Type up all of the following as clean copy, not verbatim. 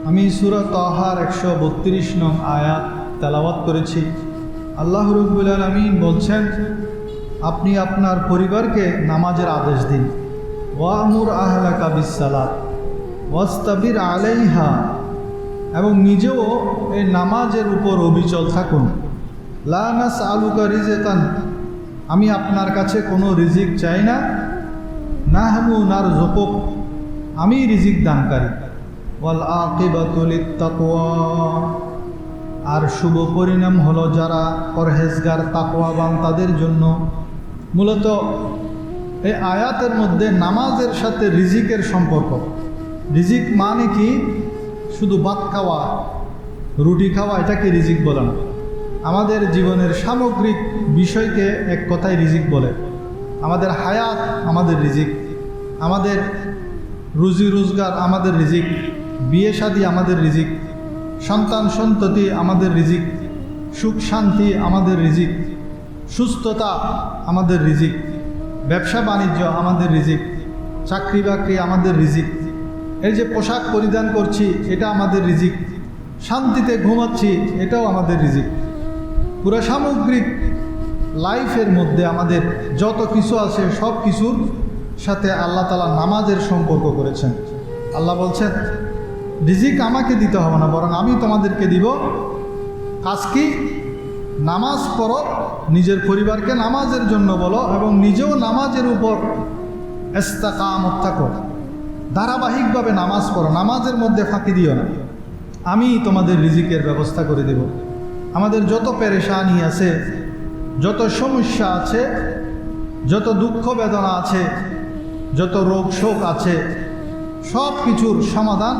আমি সূরা তাহার 132 নং আয়াত তেলাওয়াত করেছি। আল্লাহ রাব্বুল আলামিন বলছেন, আপনি আপনার পরিবারকে নামাজের আদেশ দিন। ওয়ামুর আহলাকা বিসসালাত ওয়াস্তাবির আলাইহা, এবং নিজেও এই নামাজের উপর অবিচল থাকুন। লা নাসআলুকা রিজকান, আমি আপনার কাছে কোনো রিজিক চাই না। নাহনু নারযুকুক, আমি রিজিক দানকারী। ওয়াল আকিবাতু লিত্তাকওয়া, আর শুভ পরিণাম হলো যারা পরহেজগার তাকওয়াবান তাদের জন্য। মূলত এই আয়াতের মধ্যে নামাজের সাথে রিজিকের সম্পর্ক। রিজিক মানে কি? শুধু ভাত খাওয়া, রুটি খাওয়া, এটাকে রিজিক বলে না। আমাদের জীবনের সামগ্রিক বিষয়কে এক কথায় রিজিক বলে। আমাদের হায়াত আমাদের রিজিক, আমাদের রুজি রোজগার আমাদের রিজিক, বিয়ে শাদী আমাদের রিজিক, সন্তান সন্ততি আমাদের রিজিক, সুখ শান্তি আমাদের রিজিক, সুস্থতা আমাদের রিজিক, ব্যবসা বাণিজ্য আমাদের রিজিক, চাকরি বাকরি আমাদের রিজিক, এই যে পোশাক পরিধান করছি এটা আমাদের রিজিক, শান্তিতে ঘুমাচ্ছি এটাও আমাদের রিজিক। পুরো সামগ্রিক লাইফের মধ্যে আমাদের যত কিছু আছে সব কিছুর সাথে আল্লাহ তাআলা নামাজের সম্পর্ক করেছেন। আল্লাহ বলছেন, রিজিক আমাকে দিতে হবে না, বরং আমি তোমাদেরকে দিব। কাজ কি? নামাজ পড়ো, নিজের পরিবারকে নামাজের জন্য বলো, এবং নিজেও নামাজের উপর ইস্তেকামত থাকো। ধারাবাহিকভাবে নামাজ পড়ো, নামাজের মধ্যে ফাঁকি দিও না। আমি তোমাদের রিজিকের ব্যবস্থা করে দেব। আমাদের যত পেরেশানি আছে, যত সমস্যা আছে, যত দুঃখ বেদনা আছে, যত রোগ শোক আছে, সব কিছুর সমাধান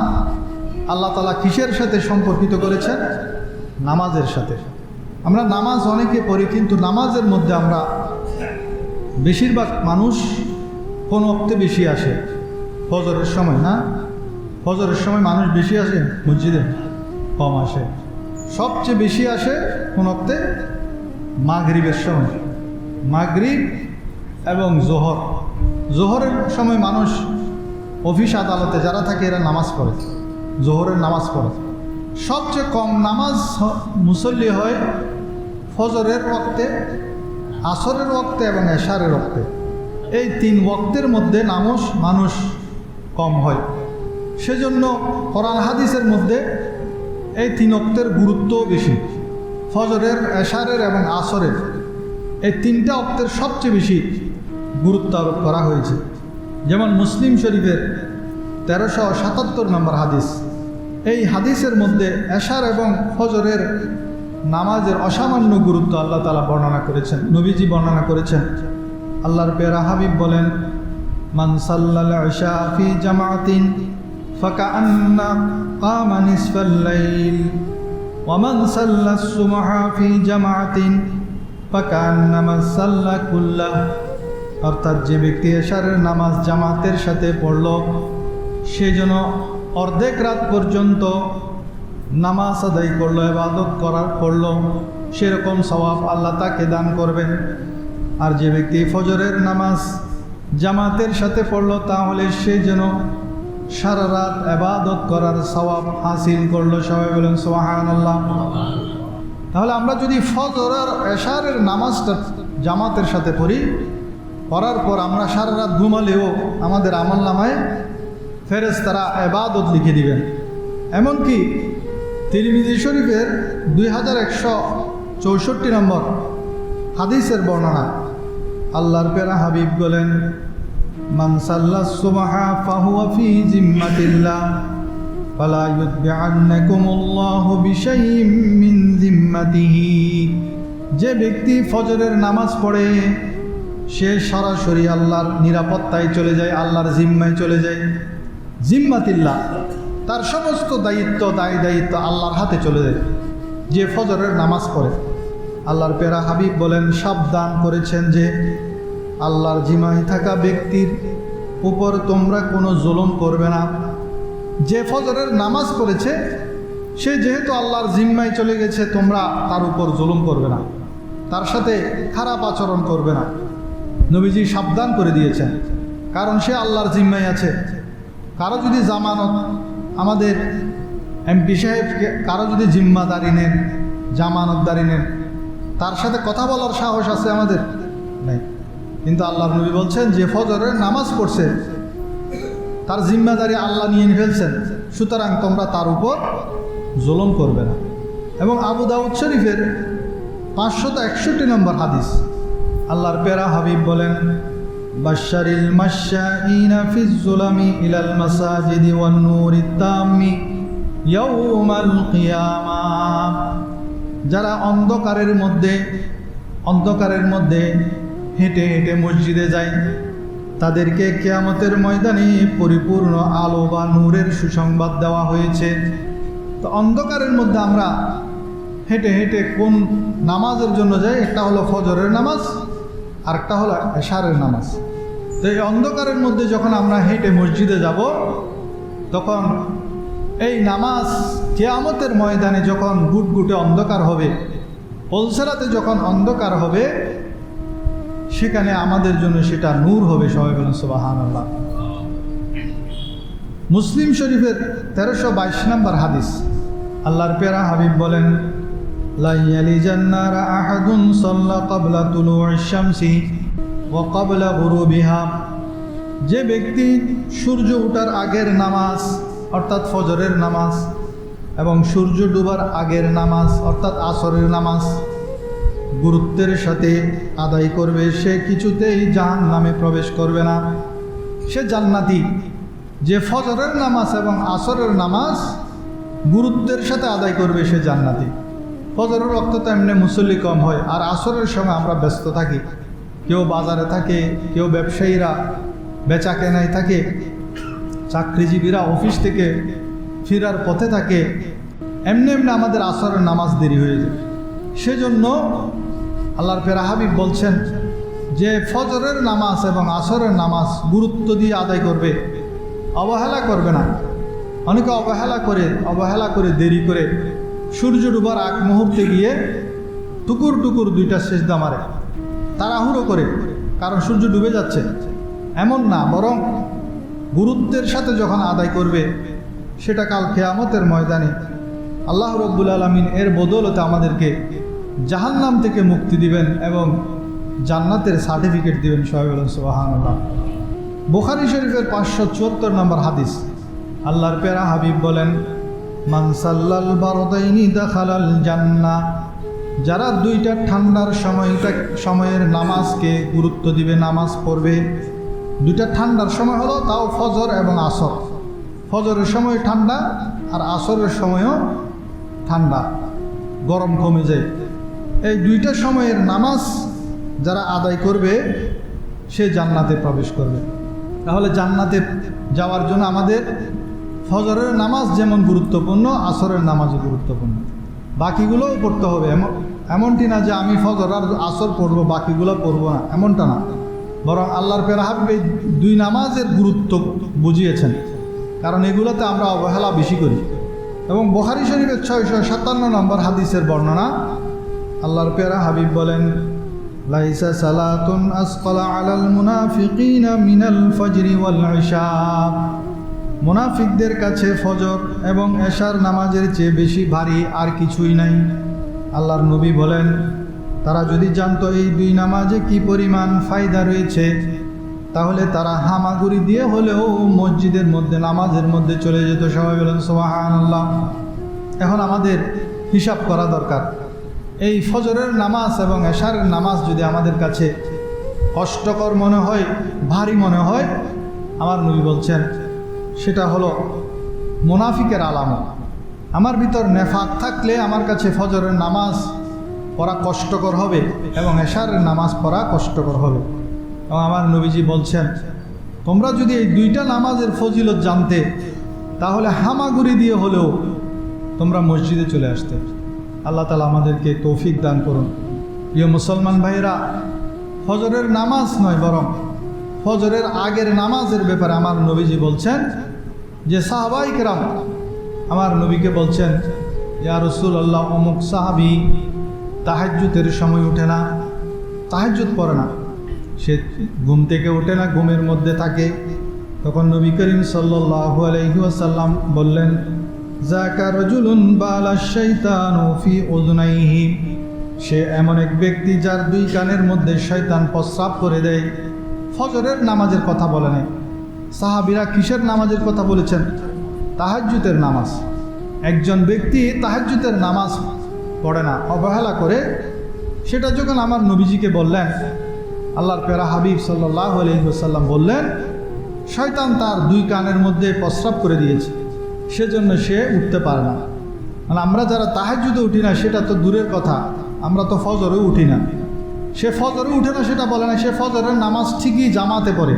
আল্লাহ তাআলা কিসের সাথে সম্পর্কিত করেছেন? নামাজের সাথে। আমরা নামাজ অনেকে পড়ি, কিন্তু নামাজের মধ্যে আমরা বেশিরভাগ মানুষ কোন ওয়াক্তে বেশি আসে? ফজরের সময় না? ফজরের সময় মানুষ বেশি আসে, মসজিদে কম আসে। সবচেয়ে বেশি আসে কোন ওয়াক্তে? মাগরিবের সময়। মাগরিব এবং জোহর। জোহরের সময় মানুষ অফিস আদালতে যারা থাকে এরা নামাজ পড়ে, জোহরের নামাজ পড়ে। সবচেয়ে কম নামাজ মুসল্লি হয় ফজরের ওয়াক্তে, আসরের ওয়াক্তে এবং এশারের ওয়াক্তে। এই 3 ওয়াক্তের মধ্যে মানুষ কম হয়। সেজন্য কোরআন হাদিসের মধ্যে এই 3 ওয়াক্তের গুরুত্ব বেশি। ফজরের, এশারের এবং আসরের এই 3টা ওয়াক্তের সবচেয়ে বেশি গুরুত্ব আরোপ করা হয়েছে। যেমন মুসলিম শরীফের 1377 নম্বর হাদিস। এই হাদিসের মধ্যে এশার এবং ফজরের নামাজের অসামান্য গুরুত্ব আল্লাহ তাআলা বর্ণনা করেছেন, নবীজি বর্ণনা করেছেন। আল্লাহর পেয়ারা হাবিব বলেন, মান সাল্লাল ইশা ফি জামাতিন ফাকান্না কামা নিসফাল লাইল ওয়া মান সাল্লাস সুবহা ফি জামাতিন ফাকান্নামা সাল্লা কুল্লাহ। অর্থাৎ যে ব্যক্তি এশারের নামাজ জামাতের সাথে পড়ল, সে যেন অর্ধেক রাত পর্যন্ত নামাজ আদায় করলো, ইবাদত করলো, সেরকম সওয়াব আল্লাহ তাকে দান করবেন। আর যে ব্যক্তি ফজরের নামাজ জামাতের সাথে পড়লো, তাহলে সে যেন সারা রাত ইবাদত করার সওয়াব হাসিল করলো। সবাই বলেন সুবহানাল্লাহ। তাহলে আমরা যদি ফজর আর এশারের নামাজটা জামাতের সাথে পড়ি, পড়ার পর আমরা সারা রাত ঘুমালেও আমাদের আমলনামায় ফেরেশতারা ইবাদত লিখে দিবেন। এমনকি তিরমিজি শরীফের 2164 নম্বর হাদিসের বর্ণনা, আল্লাহর পেয়ারা হাবিব বলেন, মান সাল্লাস সুবহা ফাহুয়া ফি জিম্মাতিল্লাহ ফালা ইউতবিআন্নাকুমুল্লাহু বিশাইইম মিন জিম্মাতিহি। যে ব্যক্তি ফজরের নামাজ পড়ে সে সরাসরি আল্লাহর নিরাপত্তায় চলে যায়, আল্লাহর জিম্মায় চলে যায়। জিম্মাতিল্লাহ, তার সমস্ত দায়িত্ব আল্লাহর হাতে চলে যায় যে ফজরের নামাজ পড়ে। আল্লাহর পেয়ারা হাবিব বলেন, সাবধান করেছেন যে আল্লাহর জিম্মায় থাকা ব্যক্তির উপর তোমরা কোনো জুলুম করবে না। যে ফজরের নামাজ পড়েছে সে যেহেতু আল্লাহর জিম্মায় চলে গেছে, তোমরা তার উপর জুলুম করবে না, তার সাথে খারাপ আচরণ করবে না। নবীজি সাবধান করে দিয়েছেন, কারণ সে আল্লাহর জিম্মায় আছে। কারো যদি জামানত আমাদের এমপি সাহেবকে কারো যদি জিম্মাদারি নেন, জামানতদারি নেন, তার সাথে কথা বলার সাহস আছে আমাদের? নাই। কিন্তু আল্লাহর নবী বলছেন যে ফজরের নামাজ পড়ছে তার জিম্মাদারি আল্লাহ নিয়ে ফেলছেন, সুতরাং তোমরা তার উপর জুলুম করবে না। এবং আবু দাউদ শরীফের 561 নম্বর হাদিস, আল্লাহর পেয়ারা হাবিব বলেন, বাশশারিল মাশশাইনা ফিজ যুলামি ইলাল মাসাজিদি ওয়ান নূরিত তাম্মি ইয়াউমাল কিয়ামাহ। যারা অন্ধকারের মধ্যে হেঁটে হেঁটে মসজিদে যায়, তাদেরকে কিয়ামতের ময়দানে পরিপূর্ণ আলো বা নূরের সুসংবাদ দেওয়া হয়েছে। তো অন্ধকারের মধ্যে আমরা হেঁটে হেঁটে কোন নামাজের জন্য যাই? একটা হলো ফজরের নামাজ, আরেকটা হলো এশারের নামাজ। তো এই অন্ধকারের মধ্যে যখন আমরা হেঁটে মসজিদে যাব, তখন এই নামাজ কিয়ামতের ময়দানে যখন গুটগুটে অন্ধকার হবে, পলসেরাতে যখন অন্ধকার হবে, সেখানে আমাদের জন্য সেটা নূর হবে। সবাই বলেন সুবহানাল্লাহ। মুসলিম শরীফের 1322 নম্বর হাদিস, আল্লাহর পেয়ারা হাবিব বলেন, লা ইয়ালিজান নারা আহাদুন সাল্লা ক্বাবলা তুলুইশ শামসি ওয়া ক্বাবলা গুরুবিহা। যে ব্যক্তি সূর্য ওঠার আগের নামাজ অর্থাৎ ফজরের নামাজ এবং সূর্য ডুবার আগের নামাজ অর্থাৎ আসরের নামাজ গুরুত্বের সাথে আদায় করবে, সে কিছুতেই জাহান্নামে প্রবেশ করবে না, সে জান্নাতি। যে ফজরের নামাজ এবং আসরের নামাজ গুরুত্বের সাথে আদায় করবে, সে জান্নাতি। ফজরের রক্ত তো এমনি মুসল্লি কম হয়, আর আসরের সময় আমরা ব্যস্ত থাকি, কেউ বাজারে থাকে, কেউ ব্যবসায়ীরা বেচা কেনায় থাকে, চাকরিজীবীরা অফিস থেকে ফেরার পথে থাকে, এমনি এমনি আমাদের আসরের নামাজ দেরি হয়ে যায়। সেজন্য আল্লাহর পেয়ারা হাবিব বলছেন যে ফজরের নামাজ এবং আসরের নামাজ গুরুত্ব দিয়ে আদায় করবে, অবহেলা করবে না। অনেকে অবহেলা করে দেরি করে সূর্য ডুবার আগ মুহূর্তে গিয়ে টুকুর টুকুর দুইটা সেজদা মারে, তাড়াহুড়ো করে, কারণ সূর্য ডুবে যাচ্ছে। এমন না, বরং গুরুত্বের সাথে যখন আদায় করবে, সেটা কাল কিয়ামতের ময়দানে আল্লাহ রাব্বুল আলামিন এর বদৌলতে আমাদেরকে জাহান্নাম থেকে মুক্তি দিবেন এবং জান্নাতের সার্টিফিকেট দিবেন। সবাই বলেন সুবহানাল্লাহ। বুখারী শরীফের 574 নম্বর হাদিস, আল্লাহর পেয়ারা হাবিব বলেন, মান সাল্লাল বারদাইনি দাখালাল জান্নাহ। যারা দুইটা ঠান্ডার সময়ের নামাজকে গুরুত্ব দিবে, নামাজ পড়বে, দুইটা ঠান্ডার সময় হলো, তাও ফজর এবং আসর। ফজরের সময় ঠান্ডা আর আসরের সময়ও ঠান্ডা, গরম কমে যায়। এই দুইটা সময়ের নামাজ যারা আদায় করবে, সে জান্নাতে প্রবেশ করবে। তাহলে জান্নাতে যাওয়ার জন্য আমাদের ফজরের নামাজ যেমন গুরুত্বপূর্ণ, আসরের নামাজও গুরুত্বপূর্ণ। বাকিগুলোও পড়তে হবে। এমনটি না যে আমি ফজর আর আসর পড়বো, বাকিগুলো পড়বো না, এমনটা না। বরং আল্লাহর পেয়ারা হাবিব এই দুই নামাজের গুরুত্ব বুঝিয়েছেন, কারণ এগুলোতে আমরা অবহেলা বেশি করি। এবং বুখারী শরীফের 657 নম্বর হাদিসের বর্ণনা, আল্লাহর পেয়ারা হাবিব বলেন, লাইসা সালাতুন আসকালা আলাল মুনাফিকিনা মিনাল ফজরি ওয়াল ইশা। মুনাফিকদের কাছে ফজর এবং এশার নামাজের চেয়ে বেশি ভারী আর কিছুই নাই। আল্লাহর নবী বলেন, তারা যদি জানতো এই দুই নামাজে কি পরিমাণ ফায়দা রয়েছে, তাহলে তারা হামাগুড়ি দিয়ে হলেও মসজিদের মধ্যে নামাজের মধ্যে চলে যেত। সবাই বলেন সুবহানাল্লাহ। এখন আমাদের হিসাব করা দরকার, এই ফজরের নামাজ এবং এশারের নামাজ যদি আমাদের কাছে কষ্টকর মনে হয়, ভারী মনে হয়, আমার নবী বলছেন সেটা হলো মুনাফিকের আলামত। আমার ভিতর নেফাক থাকলে আমার কাছে ফজরের নামাজ পড়া কষ্টকর হবে এবং এশারের নামাজ পড়া কষ্টকর হবে। এবং আমার নবীজি বলছেন, তোমরা যদি এই দুইটা নামাজের ফজিলত জানতে, তাহলে হামাগুড়ি দিয়ে হলেও তোমরা মসজিদে চলে আসতে। আল্লাহ তাআলা আমাদেরকে তৌফিক দান করুন। প্রিয় মুসলমান ভাইরা, ফজরের নামাজ নয়, বরং ফজরের আগের নামাজের ব্যাপারে আমার নবীজি বলছেন যে সাহাবায়ে কেরাম আমার নবীকে বলছেন, ইয়া রাসূলুল্লাহ, অমুক সাহাবী তাহাজ্জুদের সময় ওঠে না, তাহাজ্জুদ পড়ে না, সে ঘুম থেকে ওঠে না, ঘুমের মধ্যে থাকে। তখন নবী করিম সাল্লাল্লাহু আলাইহি ওয়াসাল্লাম বললেন, যাকা রাজুলুন বালাশ শাইতানু ফি উযুনাইহি, সে এমন এক ব্যক্তি যার দুই কানের মধ্যে শয়তান প্রস্রাব করে দেয়। ফজরের নামাজের কথা বলে নাই। সাহাবীরা কিসের নামাজের কথা বলেছেন? তাহাজ্জুদের নামাজ। একজন ব্যক্তি তাহাজ্জুদের নামাজ পড়ে না, অবহেলা করে, সেটা যখন আমার নবীজিকে বললেন, আল্লাহর প্যারা হাবিব সাল্লাল্লাহু আলাইহি ওয়াসাল্লাম বললেন, শয়তান তার দুই কানের মধ্যে প্রস্রাব করে দিয়েছে, সেজন্য সে উঠতে পারে না। মানে আমরা যারা তাহাজ্জুদে উঠি না সেটা তো দূরের কথা, আমরা তো ফজরেও উঠি না। সে ফজরে উঠে না সেটা বলে না, সে ফজরের নামাজ ঠিকই জামাতে পড়ে,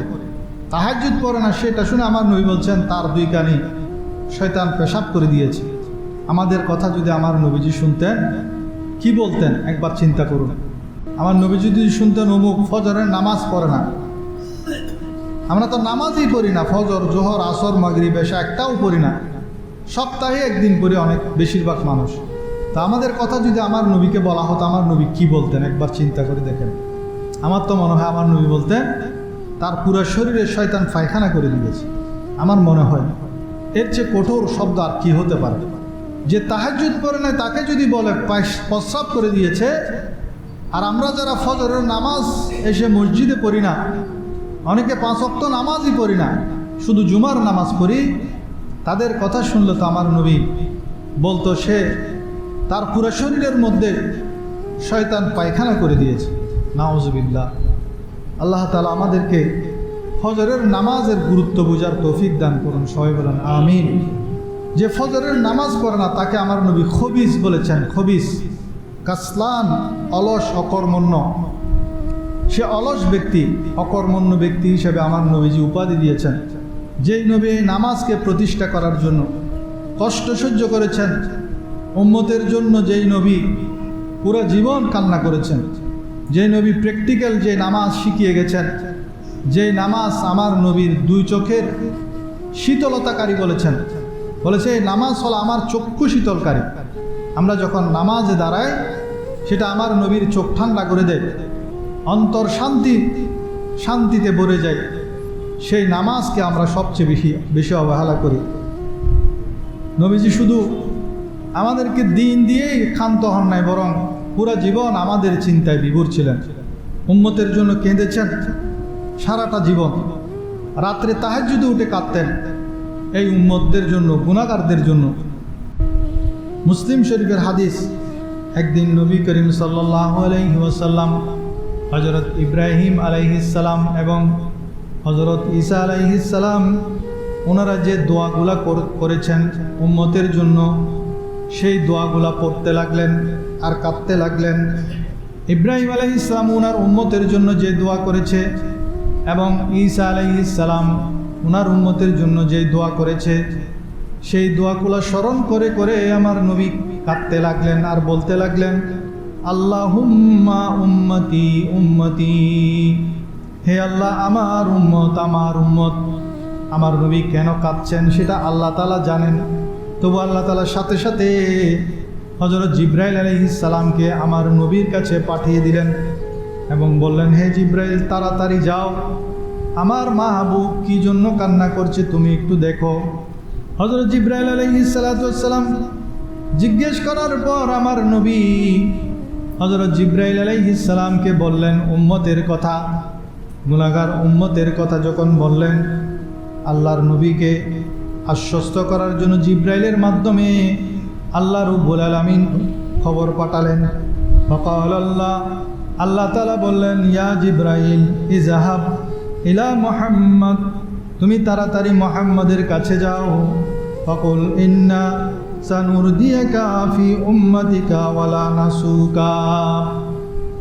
তাহাজ্জুদ পড়ে না, সেটা শুনে আমার নবী বলছেন তার দুই কানে শয়তান পেশাব করে দিয়েছে। আমাদের কথা যদি আমার নবীজি শুনতেন কি বলতেন একবার চিন্তা করুন। আমার নবীজি যদি শুনতেন অমুক ফজরের নামাজ পড়ে না, আমরা তো নামাজই পড়ি না, ফজর, জোহর, আসর, মাগরিব, এশা একটাও পড়ি না, সপ্তাহে একদিন পড়ি অনেক বেশিরভাগ মানুষ। তা আমাদের কথা যদি আমার নবীকে বলা হতো, আমার নবী কি বলতেন একবার চিন্তা করে দেখেন। আমার তো মনে হয় আমার নবী বলতেন তার পুরো শরীরে শয়তান পায়খানা করে দিয়েছে। আমার মনে হয় এর চেয়ে কঠোর শব্দ আর কি হতে পারে? যে তাহাজ্জুদ পড়ে নাই তাকে যদি বলে প্রস্রাব করে দিয়েছে, আর আমরা যারা ফজরের নামাজ এসে মসজিদে পড়ি না, অনেকে 5 ওয়াক্ত নামাজই পড়ি না, শুধু জুমার নামাজ পড়ি, তাদের কথা শুনলে তো আমার নবী বলতো সে তার পুরো শরীরের মধ্যে শয়তান পায়খানা করে দিয়েছে। নাউজুবিল্লাহ। আল্লাহ তাআলা আমাদেরকে ফজরের নামাজের গুরুত্ব বোঝার তৌফিক দান করুন, সবাই বলেন আমিন। যে ফজরের নামাজ পড়ে না তাকে আমার নবী খবিস বলেছেন। খবিস, কাসলান, অলস, অকর্মণ্য। সে অলস ব্যক্তি, অকর্মণ্য ব্যক্তি হিসেবে আমার নবীজি উপাধি দিয়েছেন। যেই নবী নামাজকে প্রতিষ্ঠা করার জন্য কষ্ট সহ্য করেছেন, উম্মতের জন্য যেই নবী পুরো জীবন কান্না করেছেন, যেই নবী প্র্যাকটিক্যাল যে নামাজ শিখিয়ে গেছেন, যেই নামাজ আমার নবীর দুই চোখের শীতলতাকারী বলেছেন, বলেছে এই নামাজ হলো আমার চক্ষু শীতলকারী। আমরা যখন নামাজে দাঁড়াই সেটা আমার নবীর চোখ ঠান্ডা করে দেয়, অন্তর শান্তিতে ভরে যায়। সেই নামাজকে আমরা সবচেয়ে বেশি অবহেলা করি। নবীজি শুধু আমাদেরকে দিন দিয়েই ক্ষান্ত হন নাই, বরং পুরা জীবন আমাদের চিন্তায় বিভোর ছিলেন, উম্মতের জন্য কেঁদেছেন সারাটা জীবন। রাত্রে তাহাজ্জুদে উঠে কাঁদতেন এই উম্মতদের জন্য, গুনাহগারদের জন্য। মুসলিম শরীফের হাদিস, একদিন নবী করিম সাল্লাল্লাহু আলাইহি ওয়াসাল্লাম হযরত ইব্রাহিম আলাইহিস সালাম এবং হযরত ঈসা আলাইহিস সালাম ওনারা যে দোয়াগুলা করেছেন উম্মতের জন্য, সেই দোয়াগুলা পড়তে লাগলেন আর কাঁদতে লাগলেন। ইব্রাহিম আলাইহিস সালাম ওনার উম্মতের জন্য যে দোয়া করেছে এবং ঈসা আলাইহিস সালাম ওনার উম্মতের জন্য যে দোয়া করেছে, সেই দোয়াগুলা স্মরণ করে করে আমার নবী কাঁদতে লাগলেন আর বলতে লাগলেন, আল্লাহুম্মা উম্মতি উম্মতি, হে আল্লাহ আমার উম্মত আমার উম্মত। আমার নবী কেন কাঁদছেন সেটা আল্লাহ তাআলা জানেন। তবু আল্লাহ তাআলার সাথে সাথে হযরত জিবরাইল আলাইহিস সালামকে আমার নবীর কাছে পাঠিয়ে দিলেন এবং বললেন, হে জিবরাইল, তাড়াতাড়ি যাও, আমার মাহবুব কি জন্য কান্না করছে তুমি একটু দেখো। হযরত জিবরাইল আলাইহিস সালাম জিজ্ঞেস করার পর আমার নবী হযরত জিবরাইল আলাইহিস সালামকে বললেন উম্মতের কথা, গুনাহগার উম্মতের কথা যখন বললেন, আল্লাহর নবীকে আশ্বস্ত করার জন্য জিবরাইলের মাধ্যমে আল্লাহ রাব্বুল আলামিন খবর পাঠালেন। ফাকাল আল্লাহ তাআলা বললেন, ইয়া জিবরাইল ইযহাব ইলা মুহাম্মদ, তুমি তাড়াতাড়ি মুহাম্মদের কাছে যাও। ফাকুল ইন্না সানুরদিয়াকা ফি উম্মতিকা ওয়ালা নাসুকা,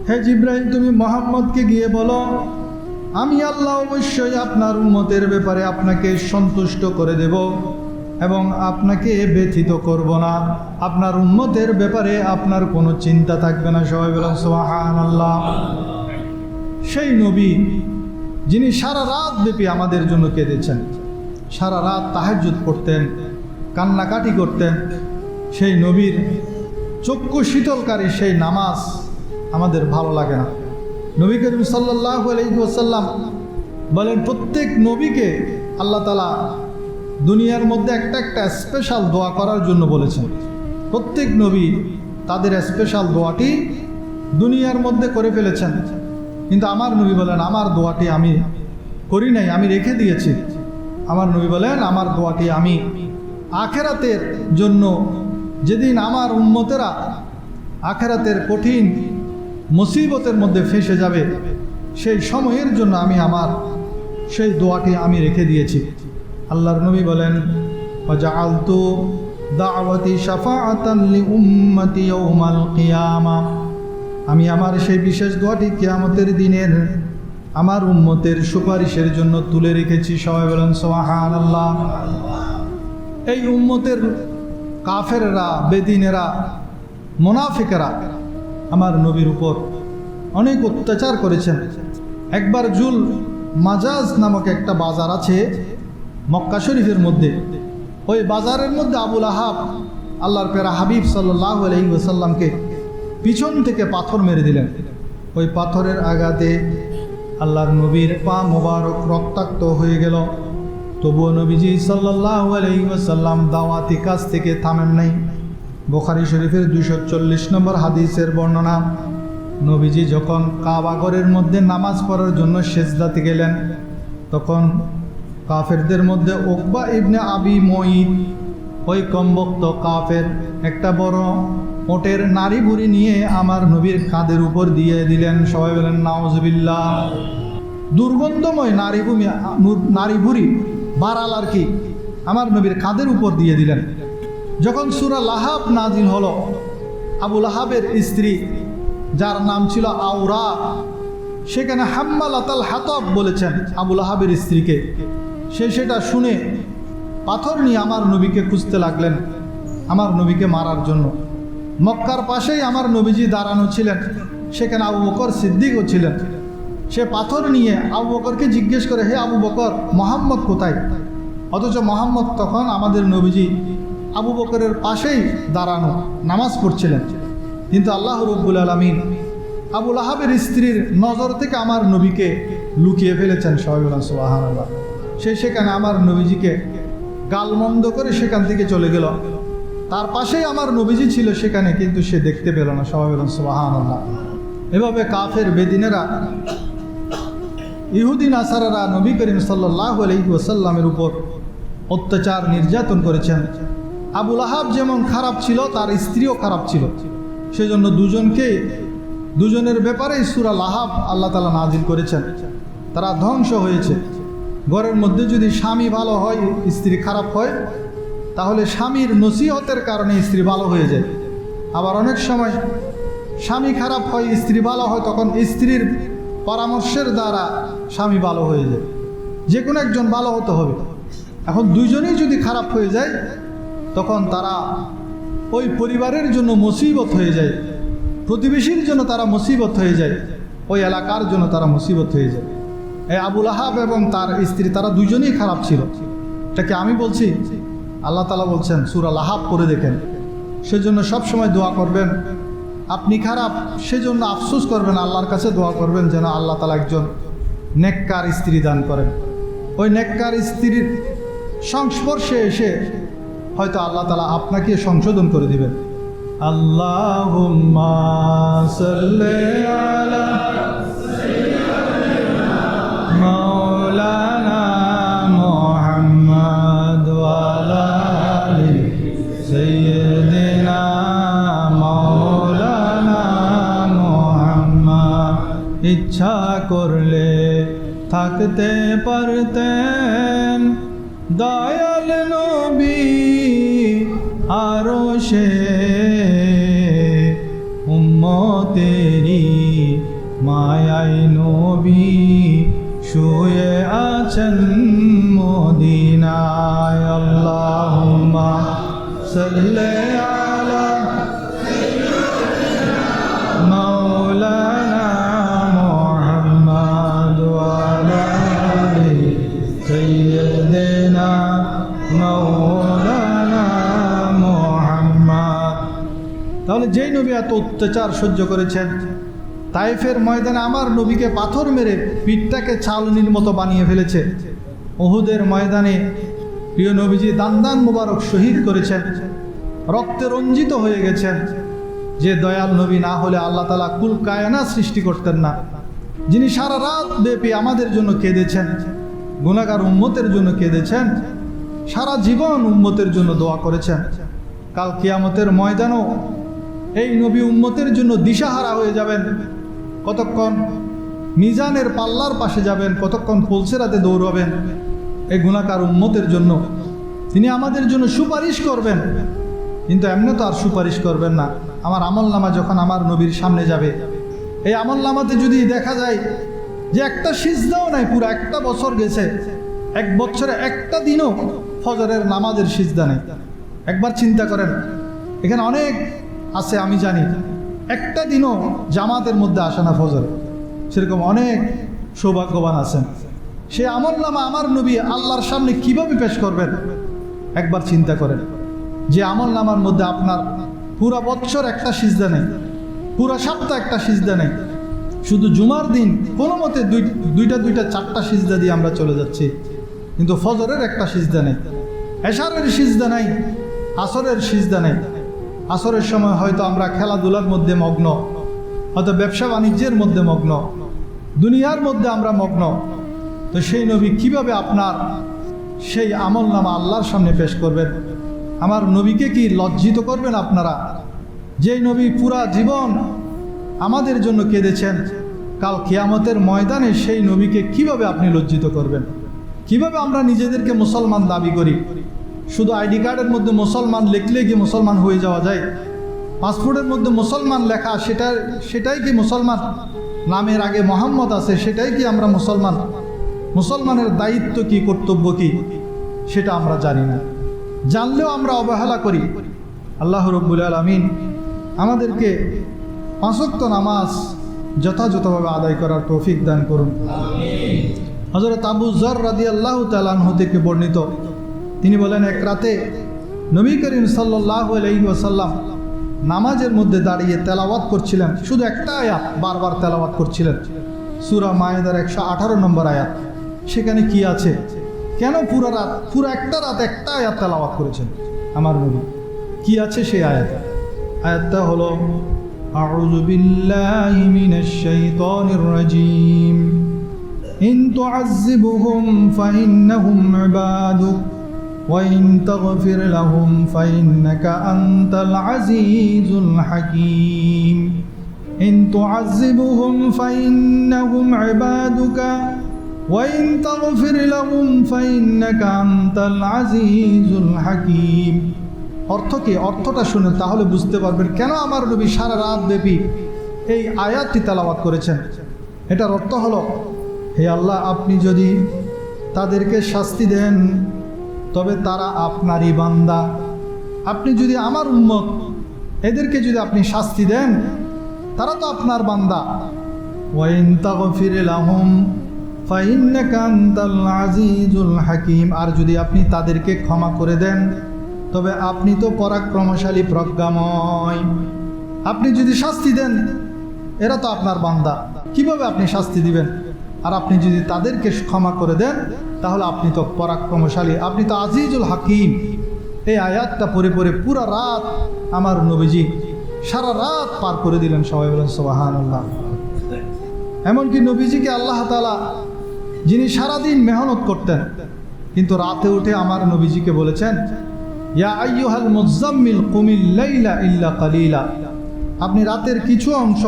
হে জিবরাইল তুমি মুহাম্মদকে গিয়ে বলো, আমি আল্লাহ অবশ্যই আপনার উম্মতের ব্যাপারে আপনাকে সন্তুষ্ট করে দেব এবং আপনাকে ব্যথিত করব না, আপনার উম্মতের ব্যাপারে আপনার কোনো চিন্তা থাকবে না। সবাই বলেন সুবহানাল্লাহ। সেই নবী যিনি সারা রাত ব্যাপী আমাদের জন্য কেঁদেছেন, সারা রাত তাহাজ্জুদ পড়তেন, কান্নাকাটি করতেন, সেই নবীর চক্ষু শীতলকারী সেই নামাজ আমাদের ভালো লাগে না। নবী করিম সাল্লাল্লাহু আলাইহি ওয়াসাল্লাম বলেন, প্রত্যেক নবীকে আল্লাহ তাআলা দুনিয়ার মধ্যে একটা একটা স্পেশাল দোয়া করার জন্য বলেছেন। প্রত্যেক নবী তাদের স্পেশাল দোয়াটি দুনিয়ার মধ্যে করে ফেলেছেন, কিন্তু আমার নবী বলেন আমার দোয়াটি আমি করি নাই, আমি রেখে দিয়েছি। আমার নবী বলেন আমার দোয়াটি আমি আখেরাতের জন্য, যেদিন আমার উম্মতেরা আখেরাতের কঠিন মুসিবতের মধ্যে ফেঁসে যাবে সেই সময়ের জন্য আমি আমার সেই দোয়াটি আমি রেখে দিয়েছি। আল্লাহর নবী বলেন ওয়াজআলতু দাওয়াতি শাফাআতান লিউম্মতি ইয়াউমাল কিয়ামাহ, আমি আমার সেই বিশেষ দোয়াটি কিয়ামতের দিনের আমার উম্মতের সুপারিশের জন্য তুলে রেখেছি। সবাই বলেন সুবহানাল্লাহ। এই উম্মতের কাফেররা, বেদিনেরা, মুনাফিকেরা আমার নবীর উপর অনেক অত্যাচার করেছেন। একবার জুল মাজাজ নামক একটা বাজার আছে মক্কা শরীফের মধ্যে, ওই বাজারের মধ্যে আবুল আহাব আল্লাহর প্যারা হাবিব সাল্লাল্লাহু আলাইহি ওয়াসাল্লামকে পিছন থেকে পাথর মেরে দিলেন। ওই পাথরের আঘাতে আল্লাহর নবীর পা মোবারক রক্তাক্ত হয়ে গেল। তবুও নবীজি সাল্লাল্লাহু আলাইহি ওয়াসাল্লাম দাওয়াতি কাজ থেকে থামেন নাই। বুখারী শরীফের 240 নম্বর হাদিসের বর্ণনা, নবীজি যখন কাবা ঘরের মধ্যে নামাজ পড়ার জন্য সেজদাতে গেলেন, তখন কাফেরদের মধ্যে উকবা ইবনে আবি মুঈত, ওই কমবক্ত কাফের, একটা বড় ওটের নারী ভুঁড়ি নিয়ে আমার নবীর কাঁধের উপর দিয়ে দিলেন। সবাই বলেন নাউজুবিল্লাহ। দুর্গন্ধময় নারী ভুঁড়ি বাড়াল আর কি, আমার নবীর কাঁধের উপর দিয়ে দিলেন। যখন সূরা লাহাব নাজিল হলো, আবু লাহাবের স্ত্রী যার নাম ছিল আওরা, সেখানে হাম্মালাতাল হাতাব বলেছেন আবু লাহাবের স্ত্রীকে। সে সেটা শুনে পাথর নিয়ে আমার নবীকে খুঁজতে লাগলেন আমার নবীকে মারার জন্য। মক্কার পাশেই আমার নবীজি দাঁড়ানো ছিলেন, সেখানে আবু বকর সিদ্দিকও ছিলেন। সে পাথর নিয়ে আবু বকরকে জিজ্ঞেস করে, হে আবু বকর, মোহাম্মদ কোথায়? অথচ মোহাম্মদ তখন আমাদের নবীজি আবু বকরের পাশেই দাঁড়ানো নামাজ পড়ছিলেন। কিন্তু আল্লাহ রাব্বুল আলামিন আবু লাহাবের স্ত্রীর নজর থেকে আমার নবীকে লুকিয়ে ফেলেছেন। সবাই বলেন সুবহানাল্লাহ। সে সেখানে আমার নবীজিকে গালমন্দ করে সেখান থেকে চলে গেল। তার পাশেই আমার নবীজি ছিল সেখানে, কিন্তু সে দেখতে পেল না। সবাই বলেন সুবহানাল্লাহ। এভাবে কাফের বেদিনেরা, ইহুদি নাসারারা নবী করিম সাল্লাল্লাহু আলাইহি ওয়াসাল্লামের উপর অত্যাচার নির্যাতন করেছেন। আবু লাহাব যেমন খারাপ ছিল, তার স্ত্রীও খারাপ ছিল। সেজন্য দুজনের ব্যাপারেই সূরা লাহাব আল্লাহ তাআলা নাজিল করেছেন। তারা ধ্বংস হয়েছে। ঘরের মধ্যে যদি স্বামী ভালো হয়, স্ত্রী খারাপ হয়, তাহলে স্বামীর নসিহতের কারণে স্ত্রী ভালো হয়ে যায়। আবার অনেক সময় স্বামী খারাপ হয়, স্ত্রী ভালো হয়, তখন স্ত্রীর পরামর্শের দ্বারা স্বামী ভালো হয়ে যায়। যে কোনো একজন ভালো হতে হবে। এখন দুইজনেই যদি খারাপ হয়ে যায়, তখন তারা ওই পরিবারের জন্য মুসিবত হয়ে যায়, প্রতিবেশীর জন্য তারা মুসিবত হয়ে যায়, ওই এলাকার জন্য তারা মুসিবত হয়ে যায়। এই আবু লাহাব এবং তার স্ত্রী, তারা দুইজনেই খারাপ ছিল। এটাকে আমি বলছি, আল্লাহ তাআলা বলছেন, সূরা লাহাব পড়ে দেখেন। সেজন্য সবসময় দোয়া করবেন। আপনি খারাপ, সেজন্য আফসোস করবেন, আল্লাহর কাছে দোয়া করবেন যেন আল্লাহ তাআলা একজন নেককার স্ত্রী দান করেন। ওই নেককার স্ত্রীর সংস্পর্শে এসে হয়তো আল্লাহ তাআলা আপনাকে সংশোধন করে দিবেন। আল্লাহুম্মা সাল্লি আলা মাওলানা মুহাম্মদ ওয়া আলা আলি সাইয়্যিদিনা মাওলানা মুহাম্মদ। ইচ্ছা করলে থাকতে পারতেন দয়াল নবী আরশে, উম্মতেরি মায়ায় নবী শুয়ে আছেন মদিনায়। আল্লাহুম্মা সাল্লি আলা মাওলানা মুহাম্মদ ওয়া আলা আলি সাইয়্যিদিনা মাওলানা মুহাম্মদ। তাহলে যেই নবী এত অত্যাচার সহ্য করেছেন, তাইফের ময়দানে আমার নবীকে পাথর মেরে পিঠটাকে ছাউনির মতো বানিয়ে ফেলেছে, উহুদের ময়দানে প্রিয় নবীজি দান মুবারক শহীদ করেছেন, রক্তে রঞ্জিত হয়ে গেছেন। যে দয়াল নবী না হলে আল্লাহ তাআলা কুল কায়নাত সৃষ্টি করতেন না, যিনি সারা রাত ব্যাপী আমাদের জন্য কেঁদেছেন, গুনাহগার উম্মতের জন্য কেঁদেছেন, সারা জীবন উম্মতের জন্য দোয়া করেছেন। কাল কিয়ামতের ময়দানও এই নবী উম্মতের জন্য দিশাহারা হয়ে যাবেন। কতক্ষণ মিজানের পাল্লার পাশে যাবেন, কতক্ষণ পুলসেরাতে দৌড়াবেন এই গুনাহগার উম্মতের জন্য। তিনি আমাদের জন্য সুপারিশ করবেন, কিন্তু এমনি তো আর সুপারিশ করবেন না। আমার আমলনামা যখন আমার নবীর সামনে যাবে, এই আমলনামাতে যদি দেখা যায় যে একটা সিজদাও নাই, পুরো একটা বছর গেছে, এক বছরে একটা দিনও ফজরের নামাজের সিজদা নেই। একবার চিন্তা করেন, এখানে অনেক আছে আমি জানি একটা দিনও জামাতের মধ্যে আসে না ফজর, সেরকম অনেক সৌভাগ্যবান আছেন। সে আমলনামা আমার নবী আল্লাহর সামনে কিভাবে পেশ করবেন একবার চিন্তা করেন। যে আমলনামার মধ্যে আপনার পুরা বছর একটা সিজদা নেই, পুরা সপ্তাহ একটা সিজদা নেই, শুধু জুমার দিন কোনো মতে দুইটা চারটা সিজদা দিয়ে আমরা চলে যাচ্ছি, কিন্তু ফজরের একটা সিজদা নেই, এশারের সিজদা নাই, আসরের সিজদা নেই। আসরের সময় হয়তো আমরা খেলাধুলার মধ্যে মগ্ন, হয়তো ব্যবসা বাণিজ্যের মধ্যে মগ্ন, দুনিয়ার মধ্যে আমরা মগ্ন। তো সেই নবী কিভাবে আপনার সেই আমলনামা আল্লাহর সামনে পেশ করবেন? আমার নবীকে কি লজ্জিত করবেন আপনারা? যেই নবী পুরা জীবন আমাদের জন্য কেঁদেছেন, কাল কিয়ামতের ময়দানে সেই নবীকে কিভাবে আপনি লজ্জিত করবেন? কিভাবে আমরা নিজেদেরকে মুসলমান দাবি করি? শুধু আইডি কার্ডের মধ্যে মুসলমান লিখলে কি মুসলমান হয়ে যাওয়া যায়? পাসপোর্টের মধ্যে মুসলমান লেখা সেটাই কি মুসলমান? নামের আগে মোহাম্মদ আছে, সেটাই কি আমরা মুসলমান? মুসলমানের দায়িত্ব কি, কর্তব্য কি, সেটা আমরা জানি না, জানলেও আমরা অবহেলা করি। আল্লাহ রাব্বুল আলামিন আমাদেরকে 5 ওয়াক্ত নামাজ যথাযথভাবে আদায় করার তৌফিক দান করুন। হযরত আবু যর রাদিয়াল্লাহু তাআলা আনহু থেকে বর্ণিত, তিনি বলেন, এক রাতে নবী করিম সাল্লাল্লাহু আলাইহি ওয়াসাল্লাম নামাজের মধ্যে দাঁড়িয়ে তেলাওয়াত করছিলেন। শুধু একটা আয়াত বারবার তেলাওয়াত করছিলেন, সূরা মায়েদার 118 নম্বর আয়াত। সেখানে কি আছে? কেন পুরো একটা রাত একটা আয়াত তেলাওয়াত করেছেন আমার নবী? কি আছে সেই আয়াতে? আয়াতটা হলো, আউযু বিল্লাহি মিনাশ শাইতানির রাজীম, ইন তুআযিবুহুম ফাইন্নাহুম ইবাদুক ওয়া ইন তাগফির লাহুম ফাইন্নাকা আনতাল আজিজুল হাকীম। ইন তুআযিবুহুম ফাইন্নাহুম ইবাদুকা ওয়া ইন তাগফির লাহুম ফাইন্নাকা আনতাল আজিজুল হাকীম। অর্থ কি? অর্থটা শুনুন, তাহলে বুঝতে পারবেন কেন আমার নবী সারা রাত ব্যাপী এই আয়াতটি তেলাওয়াত করেছেন। এটার অর্থ হলো, হে আল্লাহ, আপনি যদি তাদেরকে শাস্তি দেন তবে তারা আপনারই বান্দা। আপনি যদি আমার উম্মত, এদেরকে যদি আপনি শাস্তি দেন, তারা তো আপনার বান্দা। ওয়া ইন তাগফির লাহুম ফাইন্নাকা আনতাল আজিজুল হাকীম। আর যদি আপনি তাদেরকে ক্ষমা করে দেন তবে আপনি তো পরাক্রমশালী, প্রজ্ঞাময়। আপনি যদি শাস্তি দেন, এরা তো আপনার বান্দা, কিভাবে আপনি শাস্তি দিবেন? আর আপনি যদি তাদেরকে ক্ষমা করে দেন তাহলে আপনি তো পরাক্রমশালী, আপনি তো আজিজুল হাকীম। এই আয়াতটা পড়ে পড়ে পুরা রাত আমার নবীজি সারা রাত পার করে দিলেন। সবাই বলেন সুবহানাল্লাহ। এমনকি নবীজিকে আল্লাহ তাআলা, যিনি সারাদিন মেহনত করতেন, কিন্তু রাতে উঠে আমার নবীজিকে বলেছেন, ইয়া আইয়ুহাল মুযাম্মিল কুমিল লাইলা ইল্লা কালিলা। আপনি রাতের কিছু অংশ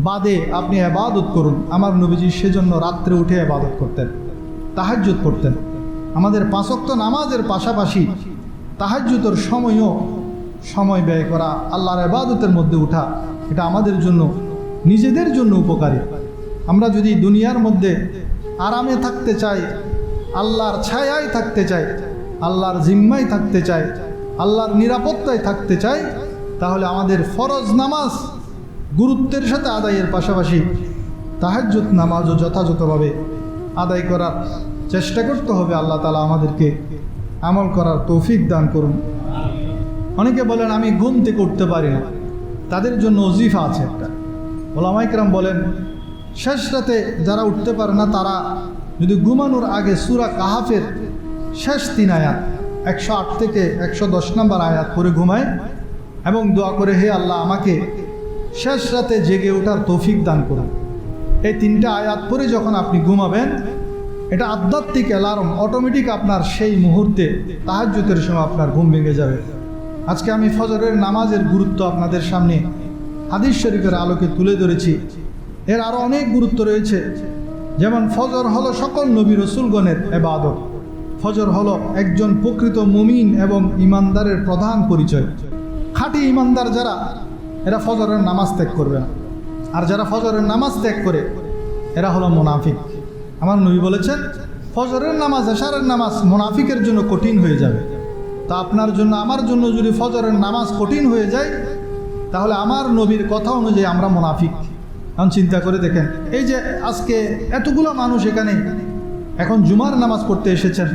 বাদে আপনি ইবাদত করুন। আমার নবীজি সেজন্য রাত্রে উঠে ইবাদত করতেন, তাহাজ্জুদ করতেন। আমাদের 5 ওয়াক্ত নামাজের পাশাপাশি তাহাজ্জুদের সময়ও সময় ব্যয় করা, আল্লাহর ইবাদতের মধ্যে উঠা, এটা আমাদের জন্য, নিজেদের জন্য উপকারী। আমরা যদি দুনিয়ার মধ্যে আরামে থাকতে চাই, আল্লাহর ছায়ায় থাকতে চাই, আল্লাহর জিম্মায় থাকতে চাই, আল্লাহর নিরাপত্তায় থাকতে চাই, তাহলে আমাদের ফরজ নামাজ গুরুত্বের সাথে আদায়ের পাশাপাশি তাহাজ্জুদ নামাজও যথাযথভাবে আদায় করার চেষ্টা করতে হবে। আল্লাহ তাআলা আমাদেরকে আমল করার তৌফিক দান করুন। অনেকে বলেন, আমি ঘুম থেকে উঠতে পারি না, তাদের জন্য ওজিফা আছে একটা। ওলামায়ে কেরাম বলেন, শেষ রাতে যারা উঠতে পারে না, তারা যদি ঘুমানোর আগে সূরা কাহাফের শেষ 3 আয়াত 108 থেকে 110 নম্বর আয়াত পড়ে ঘুমায় এবং দোয়া করে, হে আল্লাহ, আমাকে শেষ রাতে জেগে ওঠার তৌফিক দান করুন। এই 3টা আয়াত পড়ে যখন আপনি ঘুমাবেন, এটা আধ্যাত্মিক অ্যালার্ম, অটোমেটিক আপনার সেই মুহূর্তে তাহাজ্জুদের সময় আপনার ঘুম ভেঙে যাবে। আজকে আমি ফজরের নামাজের গুরুত্ব আপনাদের সামনে হাদিস শরীফের আলোকে তুলে ধরেছি। এর আরও অনেক গুরুত্ব রয়েছে, যেমন ফজর হলো সকল নবী রসুলগণের ইবাদত। ফজর হলো একজন প্রকৃত মুমিন এবং ইমানদারের প্রধান পরিচয়। খাঁটি ইমানদার যারা, এরা ফজরের নামাজ ত্যাগ করবে না। আর যারা ফজরের নামাজ ত্যাগ করে, এরা হলো মুনাফিক। আমার নবী বলেছেন, ফজরের নামাজ, এশারের নামাজ মুনাফিকের জন্য কঠিন হয়ে যাবে। তা আপনার জন্য, আমার জন্য যদি ফজরের নামাজ কঠিন হয়ে যায়, তাহলে আমার নবীর কথা অনুযায়ী আমরা মুনাফিক। এখন চিন্তা করে দেখেন, এই যে আজকে এতগুলো মানুষ এখানে এখন জুমার নামাজ পড়তে এসেছেন,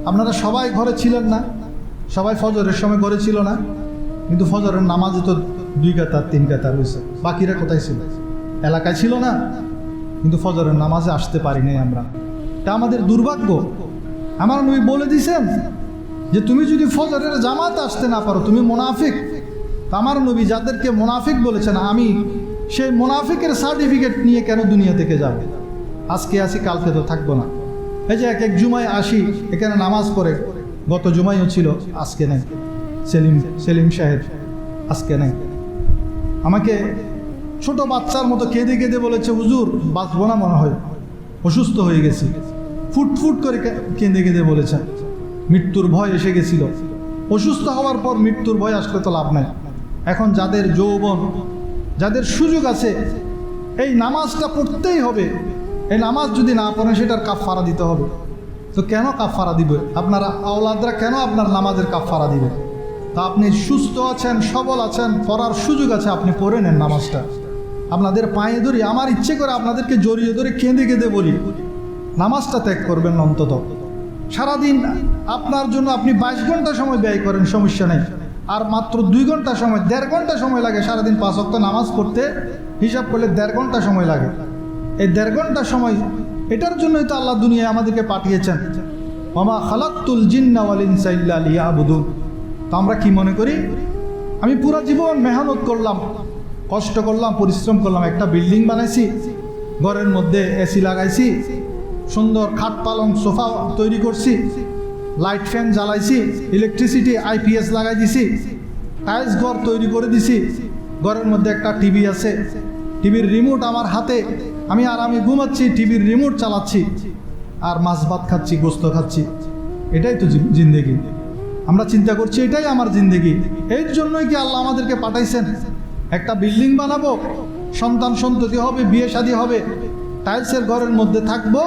আপনারা সবাই ঘরে ছিলেন না? সবাই ফজরের সময় ঘরে ছিল না? কিন্তু ফজরের নামাজে তো 2 কাতার 3 কাতার হয়েছে, বাকিরা কোথায় ছিল? এলাকায় ছিল না, কিন্তু ফজরের নামাজে আসতে পারি নাই আমরা। তা আমাদের দুর্ভাগ্য। আমার নবী বলে দিয়েছেন যে তুমি যদি ফজরের জামাতে আসতে না পারো, তুমি মুনাফিক। তা আমার নবী যাদেরকে মুনাফিক বলেছেন, আমি সেই মুনাফিকের সার্টিফিকেট নিয়ে কেন দুনিয়া থেকে যাব? আজকে আসি, কালকে তো থাকবো না। এই যে এক জুমায় আসি, এখানে নামাজ পড়ে, গত জুমাইও ছিল, আজকে নেই। সেলিম সাহেব আজকে নেই। আমাকে ছোট বাচ্চার মতো কেঁদে কেঁদে বলেছে, হুজুর বাঁচবো না মনে হয়, অসুস্থ হয়ে গেছি। ফুটফুট করে কেঁদে কেঁদে বলেছেন, মৃত্যুর ভয় এসে গেছিল। অসুস্থ হওয়ার পর মৃত্যুর ভয় আসলে তো লাভ নাই। এখন যাদের যৌবন, যাদের সুযোগ আছে, এই নামাজটা পড়তেই হবে। এই নামাজ যদি না পড়েন, সেটার কাফারা দিতে হবে। তো কেন কাফারা দিবে? আপনারা আওলাদরা কেন আপনার নামাজের কাফারা দিবে? তা আপনি সুস্থ আছেন, সবল আছেন, পড়ার সুযোগ আছে, আপনি পড়ে নেন নামাজটা। আপনাদের পায়ে ধরি, আমার ইচ্ছে করে আপনাদেরকে জড়িয়ে ধরে কেঁদে কেঁদে বলি, নামাজটা ত্যাগ করবেন অন্তত। সারাদিন আপনার জন্য আপনি 22 ঘন্টা সময় ব্যয় করেন, সমস্যা নেই। আর মাত্র 2 ঘন্টা সময়, 1.5 ঘন্টা সময় লাগে সারাদিন 5 ওয়াক্ত নামাজ পড়তে। হিসাব করলে 1.5 ঘন্টা সময় লাগে। এই 1.5 ঘন্টা সময়, এটার জন্যই তো আল্লাহ দুনিয়ায় আমাদেরকে পাঠিয়েছেন। ওমা খালাকতুল জিন্না ওয়াল ইনসা ইল্লা লিয়াবুদুন। তো আমরা কি মনে করি, আমি পুরো জীবন মেহনত করলাম, কষ্ট করলাম, পরিশ্রম করলাম, একটা বিল্ডিং বানাইছি, ঘরের মধ্যে এসি লাগাইছি, সুন্দর খাট পালং সোফা তৈরি করছি, লাইট ফ্যান জ্বালাইছি, ইলেকট্রিসিটি আইপিএস লাগাই দিছি, টাইলস ঘর তৈরি করে দিছি, ঘরের মধ্যে একটা টিভি আছে, টিভির রিমোট আমার হাতে, আমি ঘুমাচ্ছি, টিভির রিমোট চালাচ্ছি, আর মাছ ভাত খাচ্ছি, গোস্ত খাচ্ছি। এটাই তো জিন্দেগি। আমরা চিন্তা করছি এটাই আমার জিন্দেগি। এর জন্যই কি আল্লাহ আমাদেরকে পাঠাইছেন? একটা বিল্ডিং বানাবো, সন্তান সন্ততি হবে, বিয়ে শাদী হবে, টাইলসের ঘরের মধ্যে থাকবো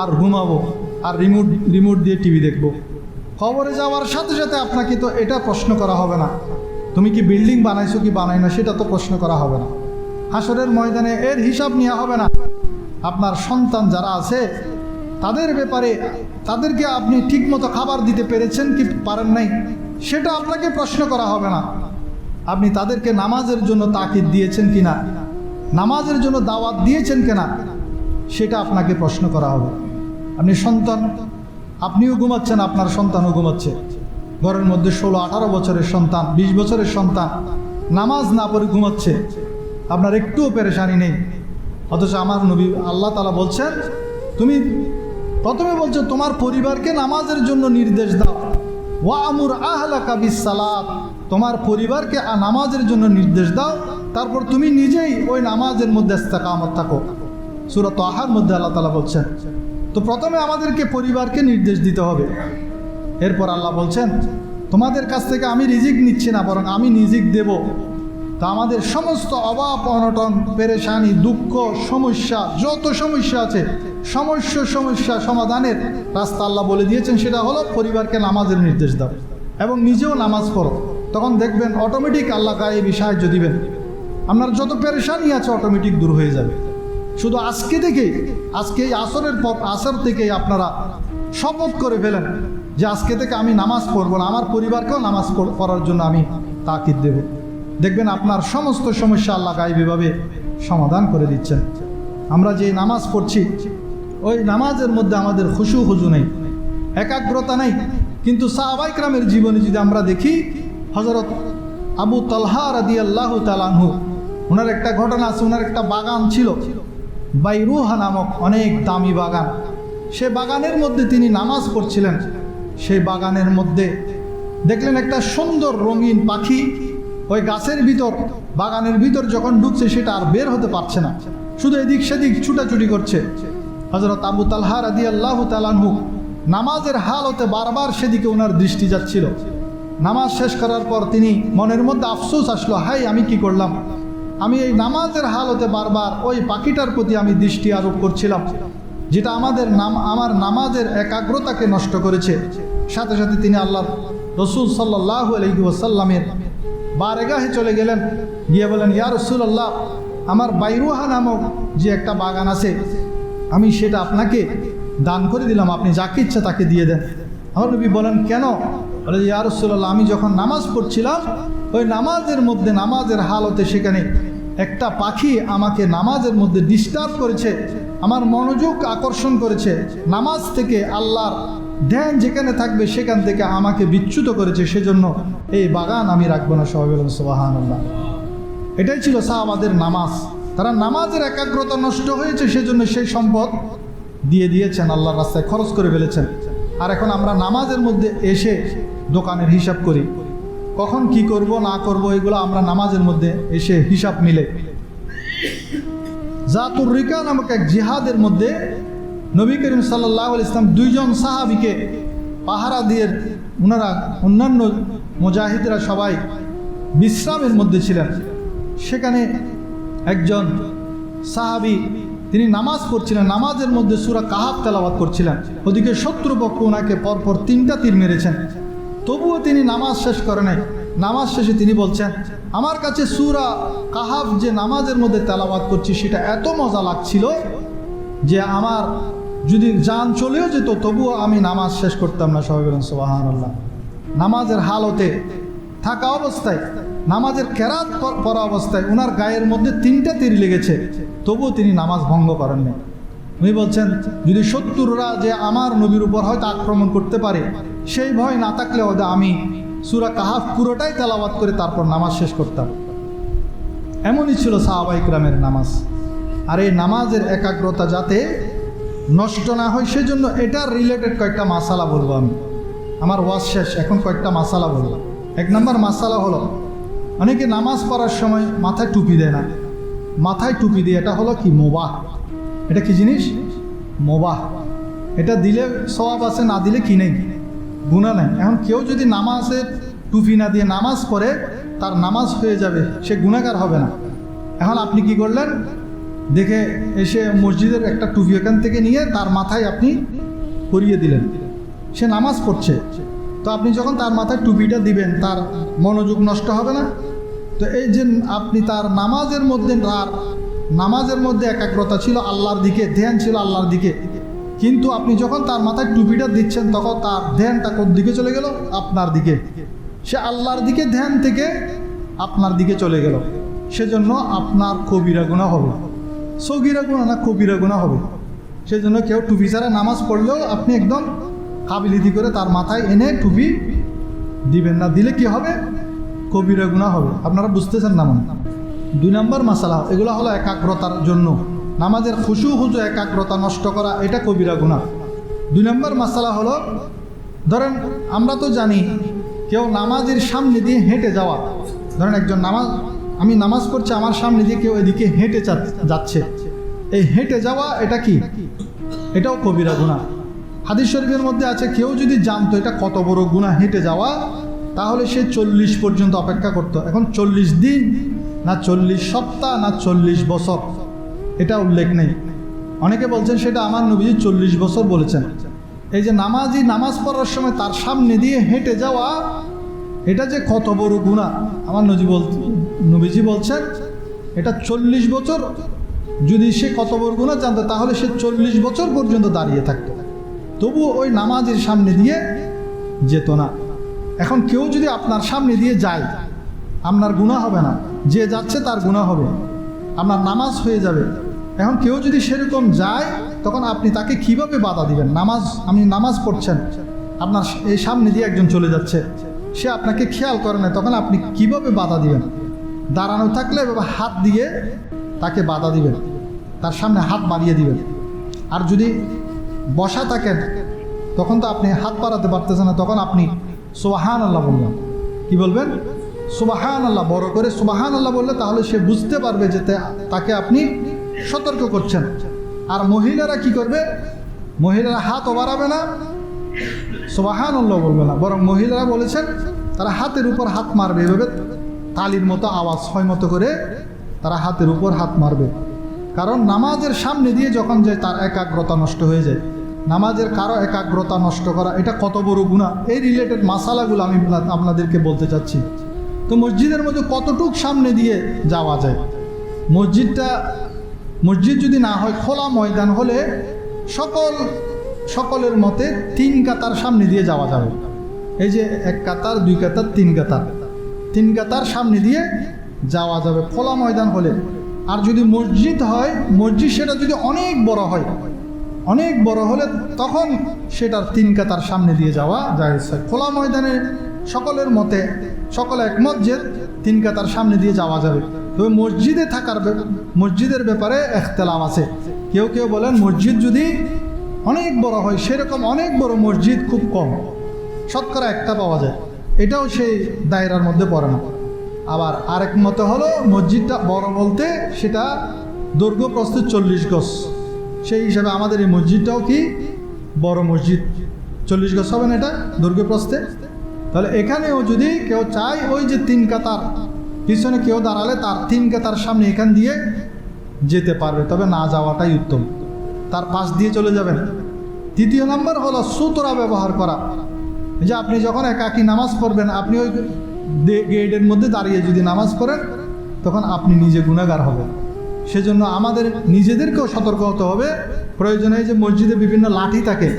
আর ঘুমাবো, আর রিমোট দিয়ে টিভি দেখবো। খবরে যাওয়ার সাথে সাথে আপনাকে তো এটা প্রশ্ন করা হবে না, তুমি কি বিল্ডিং বানাইছো কি বানাই না, সেটা তো প্রশ্ন করা হবে না। হাসরের ময়দানে এর হিসাব নেওয়া হবে না। আপনার সন্তান যারা আছে, তাদের ব্যাপারে, তাদেরকে আপনি ঠিকমতো খাবার দিতে পেরেছেন কি পারেন নাই, সেটা আপনাকে প্রশ্ন করা হবে না। আপনি তাদেরকে নামাজের জন্য তাকিদ দিয়েছেন কিনা, নামাজের জন্য দাওয়াত দিয়েছেন কিনা, সেটা আপনাকে প্রশ্ন করা হবে। আপনি সন্তান, আপনিও ঘুমাচ্ছেন, আপনার সন্তানও ঘুমাচ্ছে, ঘরের মধ্যে 16-18 বছরের সন্তান, 20 বছরের সন্তান নামাজ না পড়ে ঘুমাচ্ছে, আপনার একটুও পেরেশানি নেই। অথচ আমার নবী আল্লাহ তাআলা বলছেন, তুমি প্রথমে বলছো তোমার পরিবারকে নামাজের জন্য নির্দেশ দাও, ওয়ামুর আহলাকা বিসসালাত, তোমার পরিবারকে নামাজের জন্য নির্দেশ দাও, তারপর তুমি নিজেই ওই নামাজের মধ্যে ইস্তেকামত থাকো। সূরা তাহার মধ্যে আল্লাহ তাআলা বলছেন। তো প্রথমে আমাদেরকে পরিবারকে নির্দেশ দিতে হবে। এরপর আল্লাহ বলছেন, তোমাদের কাছ থেকে আমি রিজিক নিচ্ছি না, বরং আমি রিজিক দেব। তা আমাদের সমস্ত অভাব অনটন, পেরেশানি, দুঃখ, সমস্যা, যত সমস্যা আছে, সমস্যা সমাধানের রাস্তা আল্লাহ বলে দিয়েছেন। সেটা হলো পরিবারকে নামাজের নির্দেশ দাও এবং নিজেও নামাজ পড়ো। তখন দেখবেন অটোমেটিক আল্লাহ গায়েবী সাহায্য দিবেন। আপনার যত পেরেশানি আছে অটোমেটিক দূর হয়ে যাবে। শুধু আজকে থেকেই, আজকে এই আসরের পর, আসর থেকেই আপনারা শপথ করে ফেলেন যে আজকে থেকে আমি নামাজ পড়বো না, আমার পরিবারকেও নামাজ পড়ার জন্য আমি তাকিদ দেব। দেখবেন আপনার সমস্ত সমস্যা আল্লাহ গায়েবীভাবে সমাধান করে দিচ্ছেন। আমরা যে নামাজ পড়ছি, ওই নামাজের মধ্যে আমাদের খুশু নেই, একাগ্রতা নেই। কিন্তু সাহাবায়ে কেরামের জীবনে যদি আমরা দেখি, হযরত আবু তালহা রাদিয়াল্লাহু তাআলা আনহু, ওনার একটা ঘটনা আছে। ওনার একটা বাগান ছিল, বাইরুহা নামক অনেক দামি বাগান। সে বাগানের মধ্যে তিনি নামাজ পড়ছিলেন। সেই বাগানের মধ্যে দেখলেন একটা সুন্দর রঙিন পাখি ওই গাছের ভিতর, বাগানের ভিতর যখন ঢুকছে সেটা আর বের হতে পারছে না, শুধু এদিক সেদিক ছুটাছুটি করছে। হযরত আবু তালহা রাদিয়াল্লাহু তাআলা আনহু নামাজের হালতে বারবার সেদিকে ওনার দৃষ্টি যাচ্ছিল। নামাজ শেষ করার পর তিনি মনের মধ্যে আফসোস আসলো, হাই আমি কি করলাম, আমি এই নামাজের হালতে বারবার ওই পাখিটার প্রতি আমি দৃষ্টি আরোপ করছিলাম, যেটা আমার নামাজের একাগ্রতাকে নষ্ট করেছে। সাথে সাথে তিনি আল্লাহর রাসূল সাল্লাল্লাহু আলাইহি ওয়াসাল্লামের বারগাহে চলে গেলেন, গিয়ে বলেন, ইয়া রাসূলুল্লাহ, আমার বাইরুহা নামক যে একটা বাগান আছে আমি সেটা আপনাকে দান করে দিলাম, আপনি যাকে ইচ্ছা তাকে দিয়ে দেন। আমার নবী বলেন, কেন? বলে, ইয়া রাসূলুল্লাহ, আমি যখন নামাজ পড়ছিলাম ওই নামাজের মধ্যে, নামাজের হালতে সেখানে একটা পাখি আমাকে নামাজের মধ্যে ডিস্টার্ব করেছে, আমার মনোযোগ আকর্ষণ করেছে, নামাজ থেকে আল্লাহর ধ্যান যেখানে থাকবে সেখান থেকে আমাকে বিচ্যুত করেছে, সেজন্য এই বাগান আমি রাখবো না। সবাই বলেন সুবহানাল্লাহ। এটাই ছিল সাহাবাদের নামাজ। তারা নামাজের একাগ্রতা নষ্ট হয়েছে, সেজন্য সেই সম্পদ দিয়ে দিয়েছেন, আল্লাহর রাস্তায় খরচ করে ফেলেছেন। আর এখন আমরা নামাজের মধ্যে এসে দোকানের হিসাব করি, কখন কি করব না করব এগুলো আমরা নামাজের মধ্যে এসে হিসাব মিলে। জাতুর রিকা নামক এক জিহাদের মধ্যে নবী করিম সাল্লাল্লাহু আলাইহি ওয়াসাল্লাম দুইজন সাহাবীকে পাহারা দিয়ে, ওনারা অন্যান্য মুজাহিদরা সবাই বিশ্রামের মধ্যে ছিলেন। সেখানে একজন সাহাবী তিনি নামাজ পড়ছিলেন, নামাজের মধ্যে সূরা কাহাফ তেলাওয়াত করছিলেন। ওদিকে শত্রুপক্ষ ওনাকে পরপর 3টা তীর মেরেছেন, তবুও তিনি নামাজ শেষ করে নাই। নামাজ শেষে তিনি বলছেন, আমার কাছে সূরা কাহাফ যে নামাজের মধ্যে তেলাওয়াত করছি সেটা এত মজা লাগছিল যে আমার যদি জান চলেও যেত তবুও আমি নামাজ শেষ করতাম না। সবাই বলেন সুবহানাল্লাহ। নামাজের হালতে থাকা অবস্থায়, নামাজের কেরাত পড়া অবস্থায় ওনার গায়ের মধ্যে 3টা তীর লেগেছে, তবুও তিনি নামাজ ভঙ্গ করেননি। উনি বলছেন, যদি শত্রুরা যে আমার নবীর উপর হয়তো আক্রমণ করতে পারে সেই ভয় না থাকলে হয়তো আমি সূরা কাহাফ পুরোটাই তেলাওয়াত করে তারপর নামাজ শেষ করতাম। এমনই ছিল সাহাবায়ে কেরামের নামাজ। আর এই নামাজের একাগ্রতা যাতে নষ্ট না হয় সেজন্য এটার রিলেটেড কয়েকটা মাসালা বলবো আমি। আমার ওয়াজ শেষ, এখন কয়েকটা মাসালা বলবো। 1 নম্বর মাসালা হলো, অনেকে নামাজ পড়ার সময় মাথায় টুপি দেয় না। মাথায় টুপি দিয়ে, এটা হলো কি মুবাহ। এটা কি জিনিস? মুবাহ। এটা দিলে সওয়াব আছে, না দিলে কি নেই, গুনাহ নেই। এখন কেউ যদি নামাজে টুপি না দিয়ে নামাজ পড়ে তার নামাজ হয়ে যাবে, সে গুনাহগার হবে না। এখন আপনি কি করলেন, দেখে এসে মসজিদের একটা টুপি এখান থেকে নিয়ে তার মাথায় আপনি পরিয়ে দিলেন, সে নামাজ পড়ছে, তো আপনি যখন তার মাথায় টুপিটা দিবেন তার মনোযোগ নষ্ট হবে না? তো এই যে আপনি তার নামাজের মধ্যে একাগ্রতা ছিল আল্লাহর দিকে, ধ্যান ছিল আল্লাহর দিকে, কিন্তু আপনি যখন তার মাথায় টুপিটা দিচ্ছেন তখন তার ধ্যানটা কোন দিকে চলে গেল? আপনার দিকে। সে আল্লাহর দিকে ধ্যান থেকে আপনার দিকে চলে গেল, সেজন্য আপনার কবিরা গুনাহ হবে। সগীরা গুনাহ না, কবিরা গুনাহ হবে। সেজন্য কেউ টুপি ছাড়া নামাজ পড়লেও আপনি একদম কাবিলিতি করে তার মাথায় এনে টুপি দিবেন না, দিলে কি হবে? কবিরা গুনাহ হবে। আপনারা বুঝতেছেন না মনে? 2 নম্বর মাসালা, এগুলো হলো একাগ্রতার জন্য, নামাজের খুশু একাগ্রতা নষ্ট করা, এটা কবিরা গুনাহ। 2 নম্বর মাসালা হলো, ধরেন আমরা তো জানি কেউ নামাজের সামনে দিয়ে হেঁটে যাওয়া, ধরেন একজন আমি নামাজ পড়ছি, আমার সামনে দিয়ে কেউ এদিকে হেঁটে যাচ্ছে, এই হেঁটে যাওয়া এটা কি? এটাও কবিরা গুনাহ। হাদিস শরীফের মধ্যে আছে, কেউ যদি জানতো এটা কত বড় গুনাহ হেঁটে যাওয়া, তাহলে সে 40 পর্যন্ত অপেক্ষা করত। এখন 40 দিন না 40 সপ্তাহ না 40 বছর, এটা উল্লেখ নেই। অনেকে বলছেন সেটা আমার নবীজি 40 বছর বলেছেন। এই যে নামাজ পড়ার সময় তার সামনে দিয়ে হেঁটে যাওয়া, এটা যে কত বড় গুনাহ, আমার নবীজি বলছেন এটা 40 বছর যদি সে কত বড় গুনাহ জানতো তাহলে সে 40 বছর পর্যন্ত দাঁড়িয়ে থাকতো, তবুও ওই নামাজের সামনে দিয়ে যেত না। এখন কেউ যদি আপনার সামনে দিয়ে যায়, আপনার গুনাহ হবে না, যে যাচ্ছে তার গুনাহ হবে, আপনার নামাজ হয়ে যাবে। এখন কেউ যদি সেরকম যায় তখন আপনি তাকে কিভাবে বাধা দিবেন? আপনি নামাজ পড়ছেন, আপনার এই সামনে দিয়ে একজন চলে যাচ্ছে, সে আপনাকে খেয়াল করে না, তখন আপনি কিভাবে বাধা দিবেন? দাঁড়ানো থাকলে এভাবে হাত দিয়ে তাকে বাধা দিবেন, তার সামনে হাত বাড়িয়ে দিবেন। আর যদি বসা থাকেন তখন তো আপনি হাত বাড়াতে পারতেছেন না, তখন আপনি সুবহানাল্লাহ বলবেন। কি বলবেন? সুবহানাল্লাহ, বড় করে সুবহানাল্লাহ বললে তাহলে সে বুঝতে পারবে যে তাকে আপনি সতর্ক করছেন। আর মহিলারা কি করবে? মহিলারা হাতও বাড়াবে না, সুবহানাল্লাহ বলবে না, বরং মহিলারা বলেছেন তারা হাতের উপর হাত মারবে, এভাবে তালির মতো আওয়াজ হয় মতো করে তারা হাতের উপর হাত মারবে। কারণ নামাজের সামনে দিয়ে যখন যায় তার একাগ্রতা নষ্ট হয়ে যায়। নামাজের কারো একাগ্রতা নষ্ট করা এটা কত বড় গুনাহ, এই রিলেটেড মাসালাগুলো আমি আপনাদেরকে বলতে চাচ্ছি। তো মসজিদের মধ্যে কতটুক সামনে দিয়ে যাওয়া যায়? মসজিদ যদি না হয় খোলা ময়দান হলে সকলের মতে 3 কাতার সামনে দিয়ে যাওয়া যাবে। এই যে 1 কাতার, 2 কাতার, 3 কাতার সামনে দিয়ে যাওয়া যাবে খোলা ময়দান হলে। আর যদি মসজিদ হয়, মসজিদ সেটা যদি অনেক বড় হয়, অনেক বড় হলে তখন সেটার 3 কাতার সামনে দিয়ে যাওয়া যায়। খোলা ময়দানে সকলের মতে সকলে একমত যে 3 কাতার সামনে দিয়ে যাওয়া যাবে। তবে মসজিদের ব্যাপারে ইখতিলাফ আছে। কেউ কেউ বলেন মসজিদ যদি অনেক বড় হয়, সেরকম অনেক বড় মসজিদ খুব কম, শতকরা একটা পাওয়া যায়, এটাও সেই দায়রার মধ্যে পড়ে না। আবার আরেক মতে হলো মসজিদটা বড় বলতে সেটা দৈর্ঘ্য প্রস্থ 40 গজ, সেই হিসাবে আমাদের এই মসজিদটাও কি বড় মসজিদ, 40 গজ হবে না এটা দৈর্ঘ্য প্রস্থে। তাহলে এখানেও যদি কেউ চায় ওই যে 3 কাতার পিছনে কেউ দাঁড়ালে তার 3 কাতার সামনে এখান দিয়ে যেতে পারবে, তবে না যাওয়াটাই উত্তম, তার পাশ দিয়ে চলে যাবেন। 3 নম্বর হলো সুতরা ব্যবহার করা। যে আপনি যখন একাকী নামাজ পড়বেন, আপনি ওই গেটের মধ্যে দাঁড়িয়ে যদি নামাজ পড়েন তখন আপনি নিজে গুনাহগার হবেন। সেজন্য আমাদের নিজেদেরকেও সতর্ক হতে হবে। প্রয়োজনে যে মসজিদে বিভিন্ন লাঠি থাকে,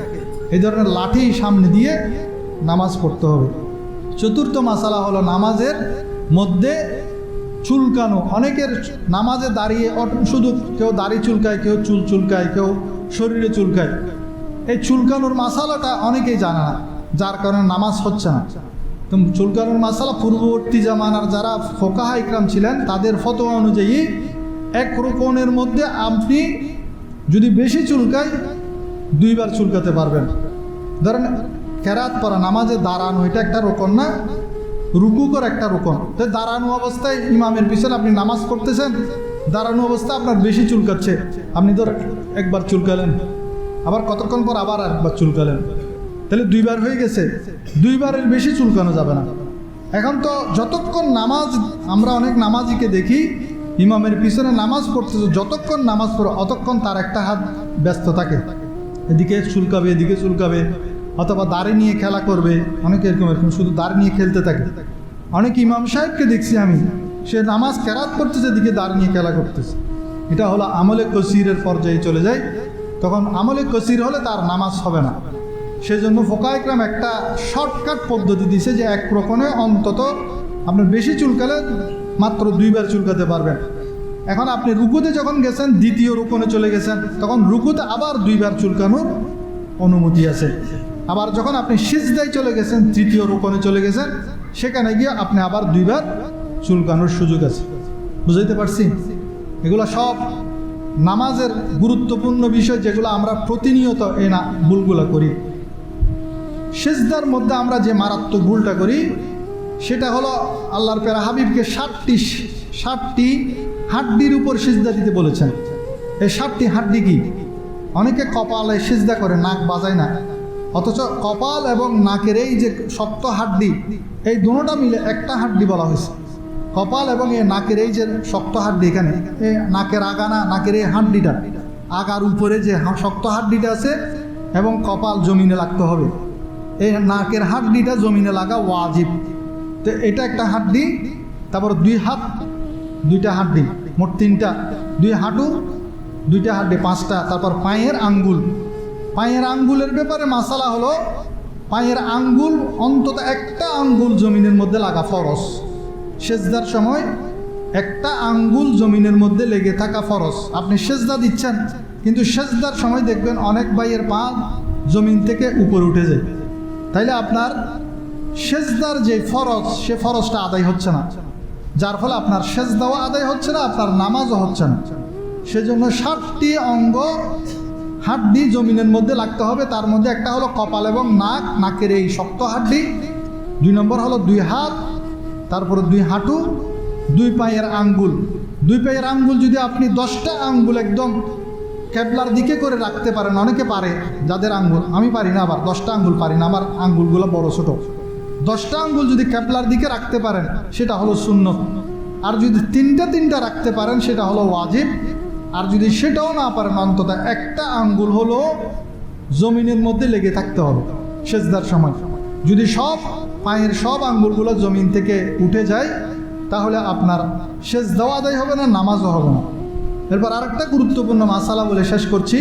এই ধরনের লাঠি সামনে দিয়ে নামাজ পড়তে হবে। 4র্থ মাসালা হলো নামাজের মধ্যে চুলকানো। অনেকের নামাজে দাঁড়িয়ে শুধু কেউ দাড়ি চুলকায়, কেউ চুল চুলকায়, কেউ শরীরে চুলকায়। এই চুলকানোর মাসালাটা অনেকেই জানে না, যার কারণে নামাজ হচ্ছে না। তো চুলকানোর মাসালা পূর্ববর্তী জামানার যারা ফোকাহা ইকরাম ছিলেন তাদের ফতোয়া অনুযায়ী 1 রুকনের মধ্যে আপনি যদি বেশি চুলকায় 2 বার চুলকাতে পারবেন। ধরেন কেরাত পড়া, নামাজে দাঁড়ানো, এটা একটা রুকন না? রুকু করা একটা রুকন। তো দাঁড়ানো অবস্থায় ইমামের পিছনে আপনি নামাজ পড়তেছেন, দাঁড়ানো অবস্থায় আপনার বেশি চুলকাচ্ছে, আপনি ধর 1 বার চুলকালেন, আবার কতক্ষণ পর আবার 1 বার চুলকালেন, তাহলে 2 বার হয়ে গেছে। 2 বারের বেশি চুলকানো যাবে না। এখন তো যতক্ষণ নামাজ, আমরা অনেক নামাজিকে দেখি ইমামের পিছনে নামাজ পড়তেছে, যতক্ষণ নামাজ পড়ে অতক্ষণ তার একটা হাত ব্যস্ত থাকে, এদিকে চুলকাবে এদিকে চুলকাবে, অথবা দাড়ি নিয়ে খেলা করবে। অনেকে এরকম শুধু দাড়ি নিয়ে খেলতে থাকে। অনেক ইমাম সাহেবকে দেখছি আমি, সে নামাজ কেরাত করতেছে এদিকে দাড়ি নিয়ে খেলা করতেছে। এটা হলো আমলে কসিরের পর্যায়ে চলে যায়, তখন আমলে কসির হলে তার নামাজ হবে না। সেজন্য ফোকাহা ইকরাম একটা শর্টকাট পদ্ধতি দিয়েছে যে 1 রুকনে অন্তত আপনার বেশি চুলকালে মাত্র 2 বার চুলকাতে পারবেন। এখন আপনি রুকুতে যখন গেছেন, 2য় রুকনে চলে গেছেন, তখন রুকুতে আবার 2 বার চুলকানোর অনুমতি আছে। আবার যখন আপনি সিজদায় চলে গেছেন, 3য় রুকনে চলে গেছেন, সেখানে গিয়ে আপনি আবার 2 বার চুলকানোর সুযোগ আছে। বুঝাইতে পারছি? এগুলো সব নামাজের গুরুত্বপূর্ণ বিষয়, যেগুলো আমরা প্রতিনিয়ত এই ভুলগুলো করি। সিজদার মধ্যে আমরা যে মারাত্মক ভুলটা করি সেটা হলো আল্লাহর প্যারা হাবিবকে 60টি হাড্ডির উপর সিজদা দিতে বলেছেন। এই 60টি হাড্ডি কি? অনেকে কপালে সিজদা করে, নাক বাজায় না, অথচ কপাল এবং নাকের এই যে শক্ত হাড্ডি, এই দুটোটা মিলে একটা হাড্ডি বলা হয়েছে। কপাল এবং এই নাকের এই যে শক্ত হাড্ডি, এখানে এই নাকের আগা না, নাকের এই হাড্ডিটা, আগার উপরে যে শক্ত হাড্ডিটা আছে, এবং কপাল জমিনে লাগতে হবে। এই নাকের হাড্ডিটা জমিনে লাগা ওয়াজিব। তো এটা একটা হাড্ডি, তারপর 2 হাত 2টা হাড্ডি, মোট 3টা, 2 হাঁটু 2টা হাড্ডি 5টা, তারপর পায়ের আঙ্গুল। পায়ের আঙ্গুলের ব্যাপারে মাসালা হলো পায়ের আঙ্গুল অন্তত একটা আঙ্গুল জমিনের মধ্যে লাগা ফরজ। সেজদার সময় একটা আঙ্গুল জমিনের মধ্যে লেগে থাকা ফরজ। আপনি সেজদা দিচ্ছেন, কিন্তু সেজদার সময় দেখবেন অনেক ভাইয়ের পা জমিন থেকে উপরে উঠে যায়, তাইলে আপনার সেজদার যে ফরজ, সে ফরজটা আদায় হচ্ছে না, যার ফলে আপনার সেজদাও আদায় হচ্ছে না, আপনার নামাজও হচ্ছে না। সেজন্য 7টি অঙ্গ হাড্ডি জমিনের মধ্যে লাগতে হবে। তার মধ্যে একটা হলো কপাল এবং নাক, নাকের এই শক্ত হাড্ডি। 2 নম্বর হলো 2 হাত, তারপরে 2 হাঁটু, 2 পায়ের আঙ্গুল। 2 পায়ের আঙ্গুল যদি আপনি 10টা আঙ্গুল একদম কেবলার দিকে করে রাখতে পারেন, অনেকে পারে যাদের আঙ্গুল, আমি পারি না, আবার 10টা আঙ্গুল পারি না, আমার আঙ্গুলগুলো বড় ছোট। 10টা আঙ্গুল যদি কেবলার দিকে রাখতে পারেন সেটা হলো সুন্নত। আর যদি 3টা রাখতে পারেন সেটা হলো ওয়াজিব। আর যদি সেটাও না পারেন, অন্তত একটা আঙ্গুল হলো জমিনের মধ্যে লেগে থাকতে হবে সেজদার সময়। যদি সব পায়ের সব আঙ্গুলগুলো জমিন থেকে উঠে যায় তাহলে আপনার সেজদাও আদায় হবে না, নামাজও হবে না। এরপর আরেকটা গুরুত্বপূর্ণ মাসালা বলে শেষ করছি,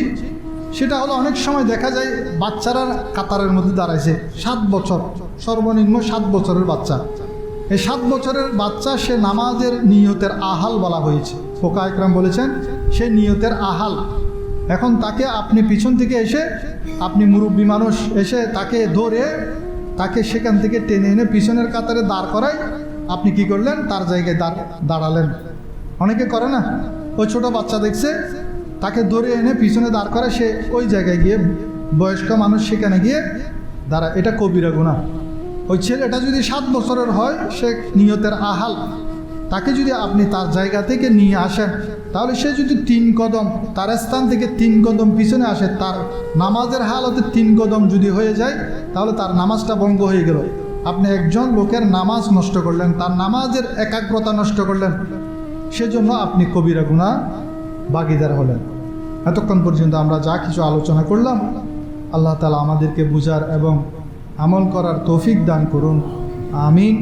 সেটা হলো অনেক সময় দেখা যায় বাচ্চারা কাতারের মধ্যে দাঁড়াইছে, 7 বছর, সর্বনিম্ন 7 বছরের বাচ্চা। এই 7 বছরের বাচ্চা, সে নামাজের নিয়তের আহাল বলা হয়েছে। ফোকা একরাম বলেছেন সে নিয়তের আহাল। এখন তাকে আপনি পিছন থেকে এসে, আপনি মুরব্বী মানুষ এসে তাকে ধরে, তাকে সেখান থেকে টেনে এনে পিছনের কাতারে দাঁড় করায় আপনি কি করলেন, তার জায়গায় দাঁড়ালেন। অনেকে করে না, ওই ছোট বাচ্চা দেখছে, তাকে ধরে এনে পিছনে দাঁড় করে, সে ওই জায়গায় গিয়ে, বয়স্ক মানুষ সেখানে গিয়ে দাঁড়া, এটা কবিরা গুনাহ। ওই ছেলেটা যদি 7 বছরের হয়, সে নিয়তের আহাল, তাকে যদি আপনি তার জায়গা থেকে নিয়ে আসেন, তাহলে সে যদি 3 কদম তার স্থান থেকে 3 কদম পিছনে আসে, তার নামাজের হালতে 3 কদম যদি হয়ে যায়, তাহলে তার নামাজটা ভঙ্গ হয়ে গেল। আপনি একজন লোকের নামাজ নষ্ট করলেন, তার নামাজের একাগ্রতা নষ্ট করলেন, সেজন্য আপনি কবিরা গুনাহ ভাগীদার হলেন। এতক্ষণ পর্যন্ত আমরা যা কিছু আলোচনা করলাম, আল্লাহ তাআলা আমাদেরকে বুঝার এবং আমল করার তৌফিক দান করুন। আমিন।